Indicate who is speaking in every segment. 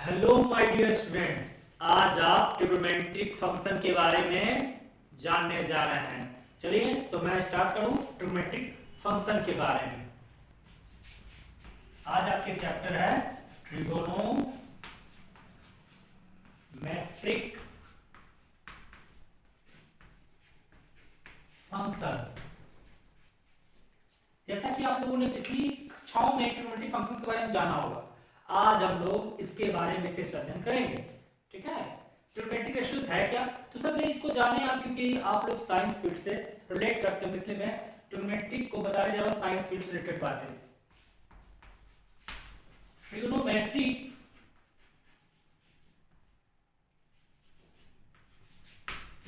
Speaker 1: Hello my dear student, आज आप trigonometric function के बारे में जानने जा रहे हैं। चलिए तो मैं स्टार्ट करूं ट्रिग्नोमेट्रिक फंक्शन के बारे में। आज आपके चैप्टर है ट्रिग्नोमेट्रिक फंक्शंस। जैसा कि आप लोगों ने पिछली कक्षाओं में ट्रिग्नोमेट्रिक फंक्शंस के बारे में जाना होगा, आज हम लोग इसके बारे में से अध्ययन करेंगे। ठीक है, ट्रिग्नोमेट्रिक रेशियोज है क्या, तो सब लोग इसको जाने आप, क्योंकि आप लोग साइंस फील्ड से रिलेट करते हो, इसलिए मैं ट्रिग्नोमेट्रिक को बता रहा हूं, साइंस फील्ड से रिलेटेड बातें। Trigonometry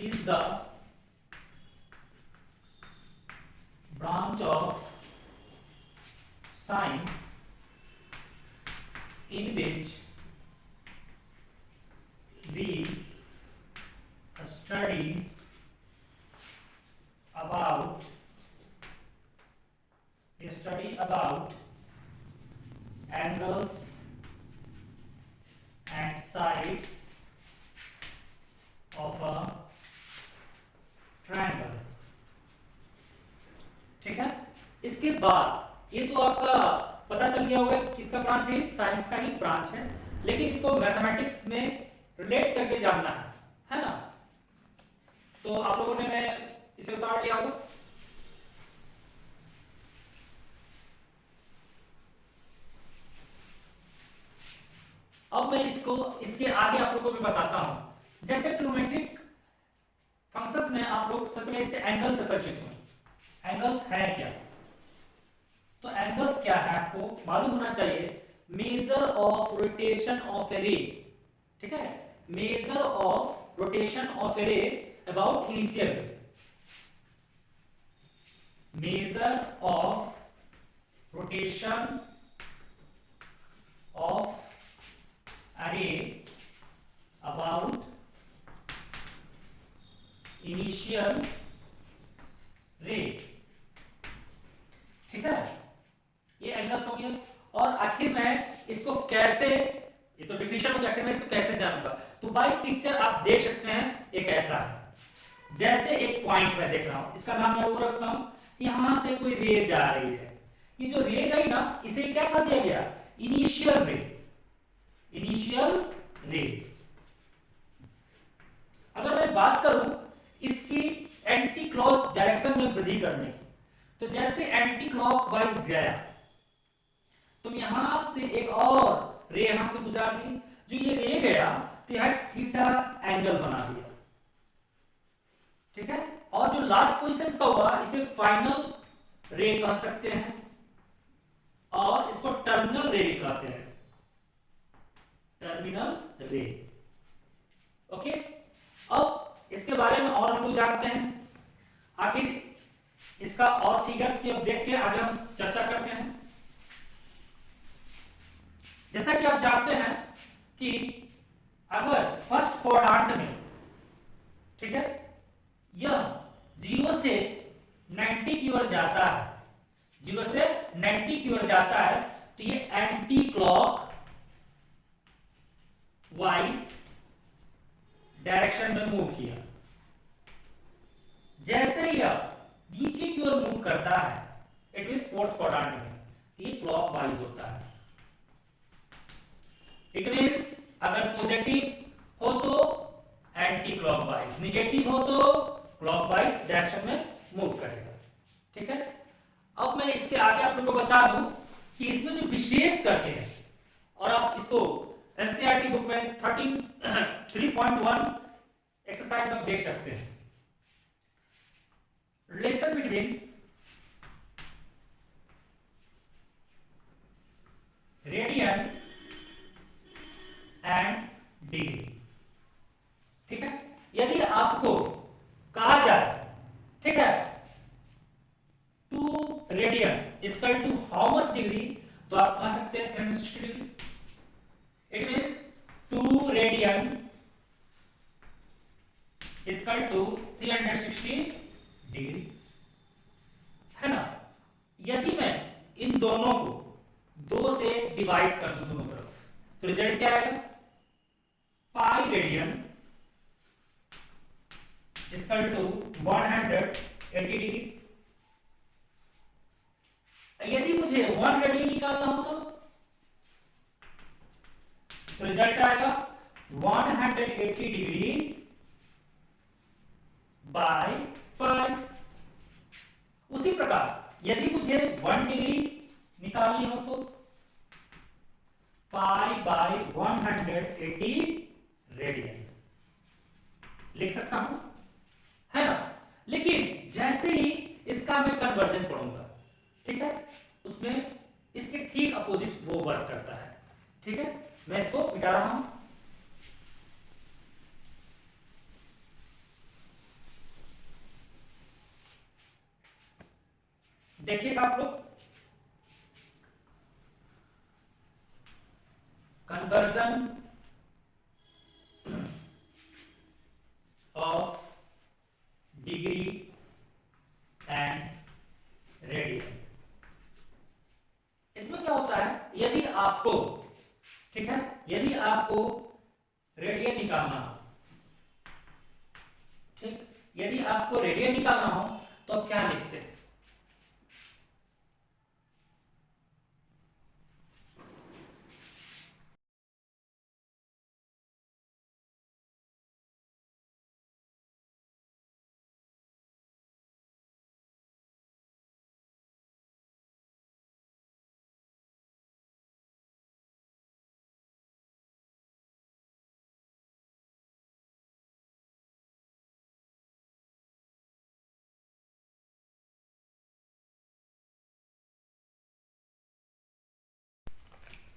Speaker 1: is the branch of science in which we study about angles and sides of a triangle। ठीक है, इसके बाद ये तो आपका पता चल गया होगा कि किसका ब्रांच है, साइंस का ही ब्रांच है, लेकिन इसको मैथमेटिक्स में रिलेट करके जानना है ना। तो आप लोगों ने मैं इसे उतार लिया होगा। अब मैं इसको इसके आगे आप लोगों को भी बताता हूं। जैसे ट्रिग्नोमेट्रिक फंक्शंस में आप लोग सबसे पहले इससे एंगल से परिचित हो। एंगल्स है क्या, तो एंगल्स क्या है आपको मालूम होना चाहिए। मेजर ऑफ रोटेशन ऑफ ए रे, ठीक है, मेजर ऑफ रोटेशन ऑफ ए रे अबाउट इनिशियल रे, measure of rotation of a ray about initial rate। ठीक है, ये एंगल्स हो गया। और आखिर में इसको कैसे, ये तो डिफिनेशन हो गया, आखिर में इसको कैसे जानूंगा, तो बाय पिक्चर आप देख सकते हैं एक ऐसा है। जैसे एक पॉइंट में देख रहा हूं, इसका नाम मैं वो रखता हूं, यहां से कोई रे जा रही है, ये जो रे गई ना, इसे क्या कहा दिया गया, इनिशियल रे, इनिशियल रे। अगर मैं बात करूं इसकी एंटी क्लॉक डायरेक्शन में वृद्धि करने की, तो जैसे एंटी क्लॉक वाइज गया, तुम यहां से एक और रे यहां से गुजार दी, जो ये रे गया तो यहां थीटा एंगल बना दिया। ठीक है, और जो लास्ट पोजीशन का हुआ इसे फाइनल रे कह सकते हैं, और इसको टर्मिनल रे भी कहते हैं, टर्मिनल रे। ओके, अब इसके बारे में और हम लोग जानते हैं। आखिर इसका और फिगर्स की अब देख के आगे हम चर्चा करते हैं। जैसा कि आप जानते हैं कि अगर फर्स्ट क्वाड्रेंट में, ठीक है, यह 0 से 90 की ओर जाता है, 0 से 90 की ओर जाता है, तो ये एंटी क्लॉक वाइज डायरेक्शन में मूव किया। जैसे ही नीचे की ओर मूव करता है, इट मींस फोर्थ क्वाड्रेंट में, ये क्लॉक वाइज होता है। इट मींस अगर पॉजिटिव हो तो एंटी क्लॉक वाइज, निगेटिव हो तो क्लॉक वाइज डायरेक्शन में मूव करेगा। ठीक है, अब मैं इसके आगे आप लोगों को बता दूं कि इसमें जो विशेष करके है, और आप इसको एनसीईआरटी बुक में 3.1 एक्सरसाइज में देख सकते हैं। Relation between radian and degree. ठीक है, यदि आपको कहा जाए, ठीक है, 2 radian equal to how much degree, तो आप कह सकते हैं 360 degree. It means 2 radian is equal to 360 degree, है ना। यदि मैं इन दोनों को 2 से डिवाइड कर दूं दोनों तरफ, तो रिजल्ट क्या आएगा, pi radian equal to 180 degree. यदि मुझे 1 रेडियन निकालना हो तो रिजल्ट आएगा 180 डिग्री बाय पाई। उसी प्रकार यदि मुझे 1 डिग्री निकालनी हो तो पाई बाय 180 रेडियन लिख सकता हूं, है ना। लेकिन जैसे ही इसका मैं कन्वर्जन पढ़ूंगा, ठीक है, उसमें इसके ठीक अपोजिट वो वर्क करता है। ठीक है, मैं इसको मिटा रहा हूं। देखिएगा आप लोग, conversion of degree and radian. इसमें क्या होता है, यदि आपको, ठीक है, यदि आपको रेडियन निकालना हो, ठीक, यदि आपको रेडियन निकालना हो तो आप क्या लिखते हैं?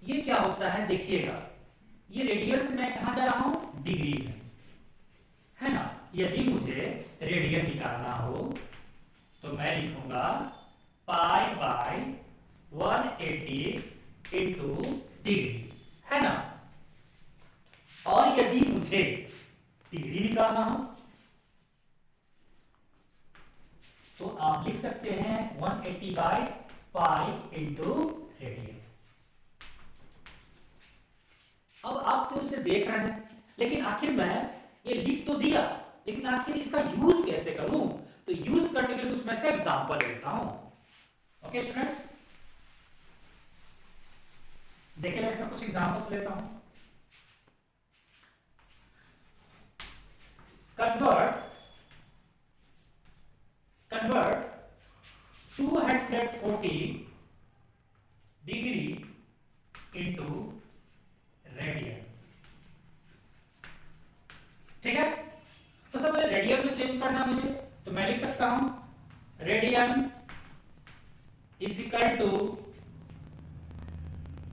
Speaker 1: ये क्या होता है देखिएगा, ये रेडियन से मैं कहां जा रहा हूं? डिग्री में, है ना। यदि मुझे रेडियन निकालना हो तो मैं लिखूंगा पाई बाय 180 इंटू डिग्री, है ना। और यदि मुझे डिग्री निकालना हो तो आप लिख सकते हैं 180 बाय पाई इंटू रेडियन। अब आप तो इसे देख रहे हैं, लेकिन आखिर मैं ये लिख तो दिया, लेकिन आखिर इसका यूज कैसे करूं? तो यूज करने के लिए उसमें से एग्जांपल लेता हूं। ओके स्टूडेंट्स, देखिए मैं इसका कुछ एग्जांपल्स लेता हूं। Convert 240 degree into radian. ठीक है, तो सब रेडियन में चेंज करना मुझे, तो मैं लिख सकता हूं radian is equal to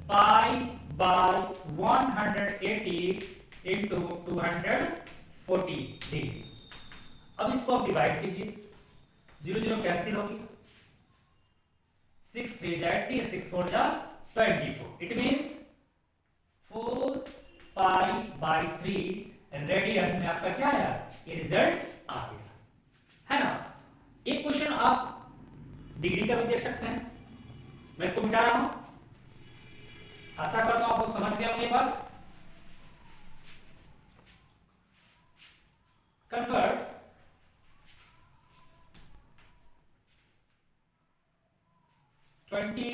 Speaker 1: pi by 180 into 240 degree. अब इसको आप डिवाइड कीजिए, 0 0 कैंसिल होगी, 6 3 जा 80, 6 4 जा 24। It means 4 pi by 3 radian में आपका क्या आया? ये रिजल्ट आ गया, है ना। एक क्वेश्चन आप डिग्री का भी देख सकते हैं, मैं इसको मिटा रहा हूं। आशा करता हूं आपको समझ गया होंगे बात। Convert 20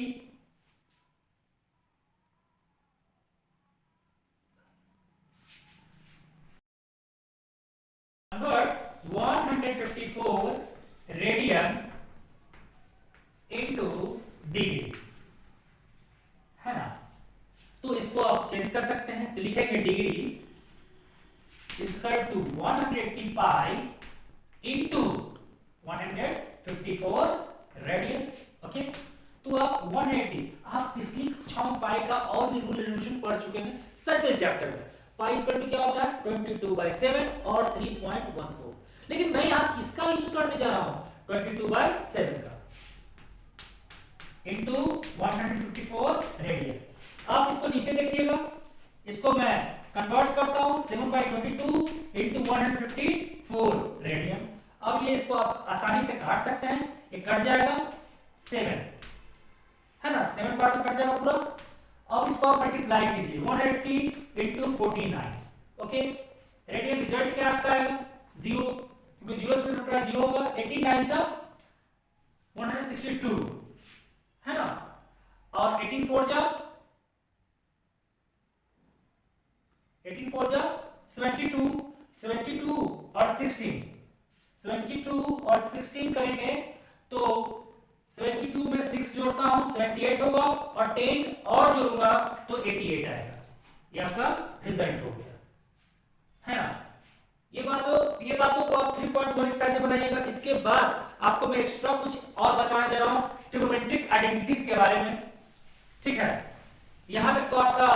Speaker 1: convert 154 radian into degree, है ना। तो इसको आप चेंज कर सकते हैं, तो लिखेंगे degree equal to 180 pi into 154 radian. Okay, तो आप 180, आप पिछली कक्षाओं में पाई का और भी रूल रिलेशन पढ़ चुके हैं सर्कल चैप्टर में। पाई इक्वल टू क्या होता है? 22/7 और 3.14। लेकिन मैं यहां किसका यूज करने जा रहा हूं? 22/7 का इंटू 154 रेडियन। आप इसको नीचे देखिएगा, इसको मैं कन्वर्ट करता हूं 7/22 इंटू 154 रेडियन। अब ये इसको आप आसानी से काट सकते हैं, ये कट जाएगा 7, है ना, 7 बार तो कट जाएगा पूरा। अब इसको आप मल्टीप्लाई कीजिए 180 इंटू 49। ओके, रेडियल रिजल्ट क्या आपका आएगा 0, क्योंकि 0 से टोटल 0 होगा। 18 9 जा 162 है ना, और 18 4 जा 72, 72 और 16, 72 और 16 करेंगे तो 72 में 6 जोड़ता हूं 78 होगा, और 10 और जोड़ूंगा तो 88 आएगा। ये आपका रिजल्ट हो गया है ना। ये बातों को आप 3.1 स्टाइल से बनाइएगा। इसके बाद आपको मैं एक्स्ट्रा कुछ और बताने जा रहा हूं ट्रिगोनोमेट्रिक आइडेंटिटीज के बारे में, ठीक है। यहां तक तो आपका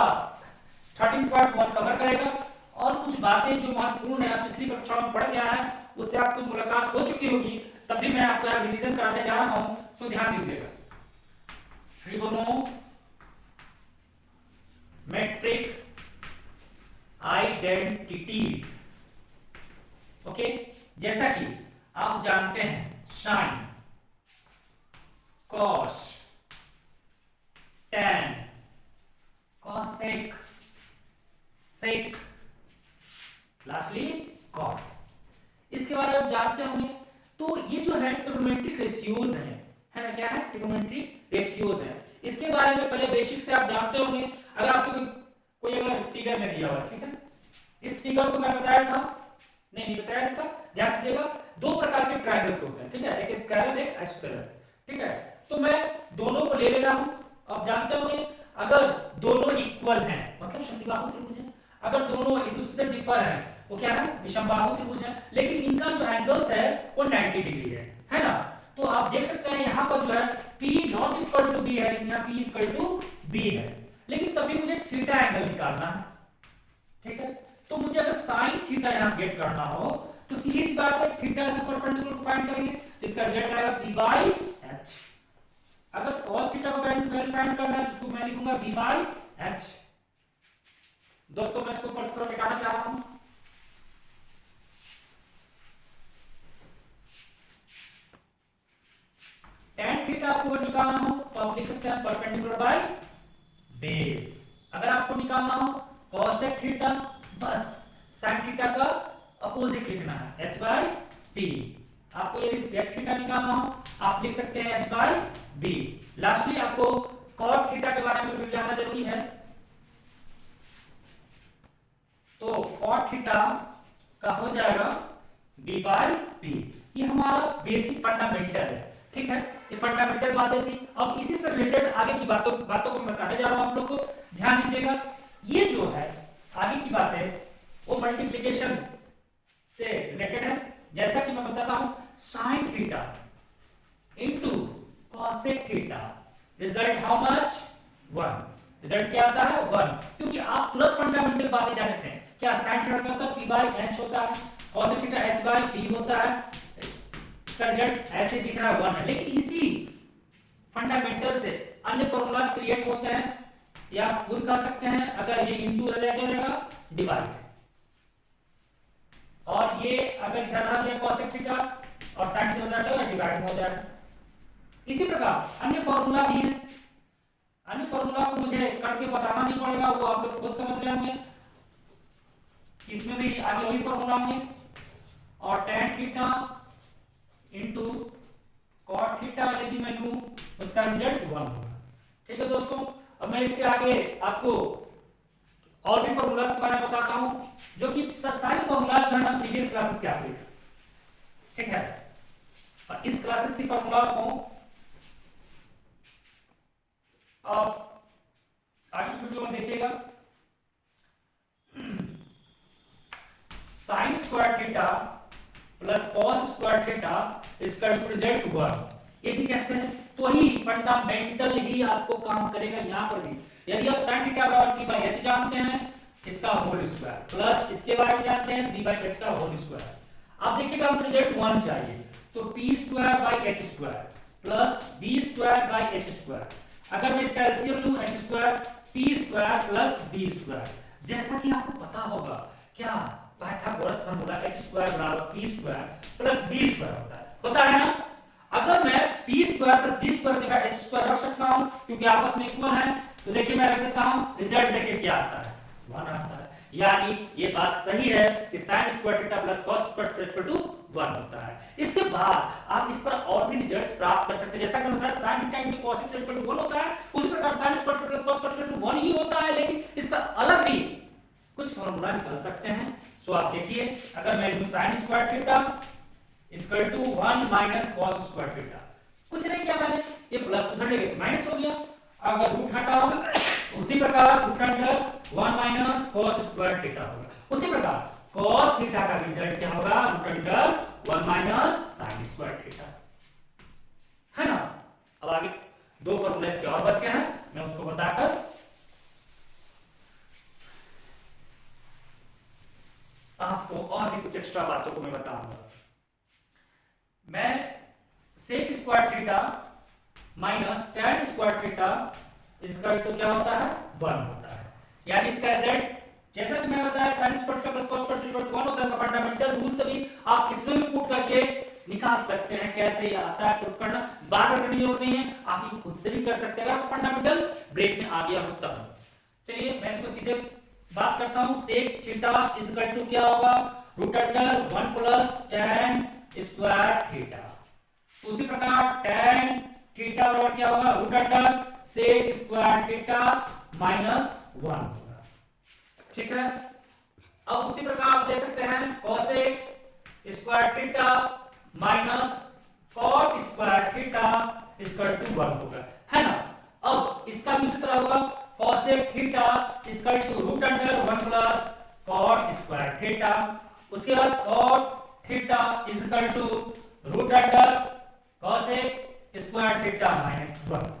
Speaker 1: 13.1 कवर करेगा, और कुछ बातें जो महत्वपूर्ण है आप पिछली कक्षा में पढ़ के आए हैं उससे आपको मुलाकात हो चुकी होगी, तब भी मैं आपको यहाँ रिवीजन कराने जा रहा हूं, सो ध्यान दीजिएगा। ट्रिगोनोमेट्रिक आइडेंटिटीज, ओके, जैसा कि आप जानते हैं साइन, कॉस, टैन, कॉसेक, सेक, लास्टली कॉट, इसके बारे में आप जानते होंगे। तो ये जो है ट्रिगोनोमेट्रिक रेशियोज है ना, क्या है ट्रिगोनोमेट्रिक रेशियोज है। इसके बारे में पहले बेसिक से आप जानते होंगे। अगर आपको कोई अगर फिगर में दिया हुआ, ठीक है, इस फिगर को मैं बताया था, नहीं बताया था, ध्यान दीजिएगा। दो प्रकार के ट्रायंगल्स होते हैं, ठीक है, एक स्क्वायर एक आइसोसेलेस, ठीक है। तो मैं दोनों को ले ले रहा हूं। आप जानते होंगे अगर दोनों इक्वल हैं, मतलब समबाहु त्रिभुज है, अगर दोनों एक दूसरे से डिफर हैं वो क्या है विषमबाहु त्रिभुज है, लेकिन इनका जो एंगल्स है वो 90 डिग्री है ना। तो आप देख सकते हैं यहाँ पर जो है P not equal to B है, यहाँ P इक्वल टू B है, लेकिन तभी मुझे थीटा एंगल निकालना है, ठीक है। तो मुझे अगर साइन थीटा यहाँ गेट करना हो तो सीधी सी बात है थीटा के परपेंडिकुलर फाइंड करेंगे, तो इसका रिजल्ट आएगा P/h। अगर cos थीटा को वैल्यू फाइंड करना है तो इसको मैं लिखूंगा V/h। दोस्तों मैं इसको परस्पर मिटाना चाह रहा हूं। tan थीटा आपको निकालना हो तो आप लिख सकते हैं परपेंडिकुलर बाय बेस। अगर आपको निकालना हो cosec थीटा, बस sin थीटा का अपोजिट लिखना है h/p। आपको यदि sec थीटा निकालना हो आप लिख सकते हैं h/b। लास्टली आपको cot थीटा के बारे में भी जानना जरूरी है। तो cot थीटा का हो जाएगा b/p। ये हमारा बेसिक फंडामेंटल है, ठीक है, ये फंडामेंटल बातें थी। अब इसी से रिलेटेड आगे की बातों को मैं बताने जा रहा हूं आप लोग को, ध्यान दीजिएगा। ये जो है आगे की बातें वो मल्टीप्लिकेशन से रिलेटेड है। जैसा कि मैं बताता हूं sin theta into cosec theta, result how much 1। Result क्या आता है 1, क्योंकि आप तुरंत फंडामेंटल बातें जानते हैं। क्या sin थीटा क्या होता है p/h होता है, cosec थीटा h/p होता है, इसका रिजल्ट ऐसे दिख रहा है 1 है। लेकिन इसी फंडामेंटल से अन्य फॉर्मूलाज क्रिएट होते हैं, या आप खुद कर सकते हैं। अगर ये इंटू रहेगा डिवाइड, और ये अगर इधर रह गया cosec थीटा और sin थीटा हो जाएगा डिवाइड हो जाएगा। इसी प्रकार अन्य फॉर्मूला भी है, अन्य फॉर्मूला को मुझे करके बताना नहीं पड़ेगा, वो आप लोग खुद समझ रहे होंगे। इसमें भी आगे वही फॉर्मूला होंगे, और tan theta into cot theta यदि मैं लूं उसका रिजल्ट 1 होगा, ठीक है दोस्तों। अब मैं इसके आगे आपको और भी फॉर्मूलाज के बारे में बताता हूं, जो कि सारे फॉर्मूलाज जो है ना प्रीवियस क्लासेस के आते हैं, ठीक है। और इस क्लासेस की फॉर्मूला को आप आगे वीडियो में देखिएगा। sin square theta plus cos square theta इसका रिजल्ट 1। ये भी कैसे है, तो ही फंडामेंटल ही आपको काम करेगा यहाँ पर भी। यदि आप sin थीटा बराबर p/h जानते हैं इसका होल स्क्वायर, प्लस इसके बारे में जानते हैं p/h का होल स्क्वायर, आप देखिएगा हमको रिजल्ट 1 चाहिए, तो p²/h² प्लस b²/h²। अगर मैं इसका एलसीएम लूं h² p² प्लस b², जैसा कि आपको पता होगा क्या पाइथागोरस फार्मूला h² बराबर p² प्लस b² होता है ना। अगर मैं p² प्लस b² की जगह h² रख सकता हूं क्योंकि आपस में इक्वल है, तो देखिए मैं रख देता हूं, रिजल्ट देखिए क्या आता है 1 आता है। यानी ये बात सही है कि sin square theta plus cos square theta equal to 1 होता है। इसके बाद आप इस पर और भी रिजल्ट्स प्राप्त कर सकते हैं, जैसा कि मैंने बताया sin theta into cos theta equal to 1 होता है, उसी प्रकार sin square theta plus cos square theta equal to 1 ही होता है, लेकिन इसका अलग भी कुछ फार्मूला निकाल सकते हैं। सो आप देखिए, अगर मैं लूं sin square theta equal to 1 minus cos square theta, कुछ नहीं किया मैंने, ये प्लस उधर ले गए माइनस हो गया, अगर रूट हटाओगे उसी प्रकार root under 1 minus cos square theta होगा, उसी प्रकार cos थीटा का रिजल्ट क्या होगा, root under 1 minus sin square theta, है ना। अब आगे दो फॉर्मूले इसके और बच गए हैं, मैं उसको बताकर आपको और भी कुछ एक्स्ट्रा बातों को मैं बताऊंगा। मैं sec square theta minus tan square theta इसका तो क्या होता है 1 होता है, यानी इसका रिजल्ट जैसा कि मैंने बताया sin square theta plus cos square theta 1 होता है। तो फंडामेंटल रूल से भी आप इसमें भी पुट करके निकाल सकते हैं, कैसे ये आता है पुट करना, बार बार करने की जरूरत नहीं है, आप ये खुद से भी कर सकते हैं अगर आपको फंडामेंटल ब्रेक में आ गया हो तब। चलिए मैं इसको सीधे बात करता हूं, sec थीटा इक्वल टू क्या होगा, root under 1 plus tan square theta, उसी प्रकार tan थीटा बराबर क्या होगा, root under sec square theta minus 1 होगा, ठीक है। अब उसी प्रकार आप ले सकते हैं cosec square theta minus cot square theta equal to 1 होगा, है ना। अब इसका भी उसी तरह होगा, cosec theta equal to root under 1 plus cot square theta, उसके बाद cot theta equal to root under cosec square theta minus 1।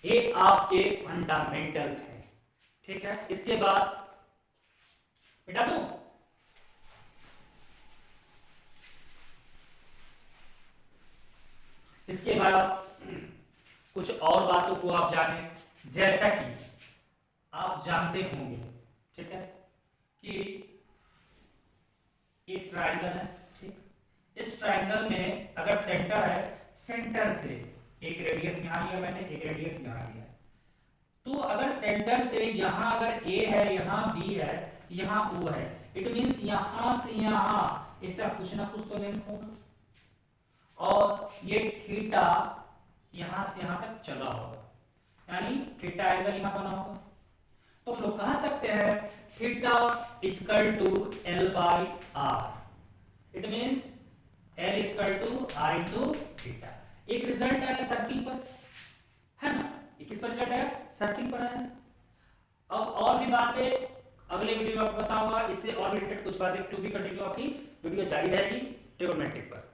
Speaker 1: ये आपके फंडामेंटल थे, ठीक है। इसके बाद बेटा दूं, इसके बाद कुछ और बातों को आप जाने, जैसा कि आप जानते होंगे, ठीक है, कि ये ट्रायंगल है, ठीक, इस ट्रायंगल में अगर सेंटर है, सेंटर से एक रेडियस यहां लिया मैंने, एक रेडियस यहां लिया, तो अगर सेंटर से यहां अगर A है, यहां B है, यहां O है, इट मींस यहां से यहां इसका कुछ ना कुछ तो लेंथ होगा, और ये थीटा यहां से यहां तक चला होगा, यानी थीटा एंगल यहां बना होगा। तो हम लोग कह सकते हैं theta equal to L by R, it means L equal to R into theta. एक रिजल्ट आया सर्किल पर, है ना, ये किस पर रिजल्ट आया, सर्किल पर आया। अब और भी बातें अगले वीडियो में आपको बताऊंगा, इससे और रिलेटेड कुछ बातें टू बी कंटिन्यू आपकी वीडियो जारी रहेगी ट्रिग्नोमेट्रिक पर।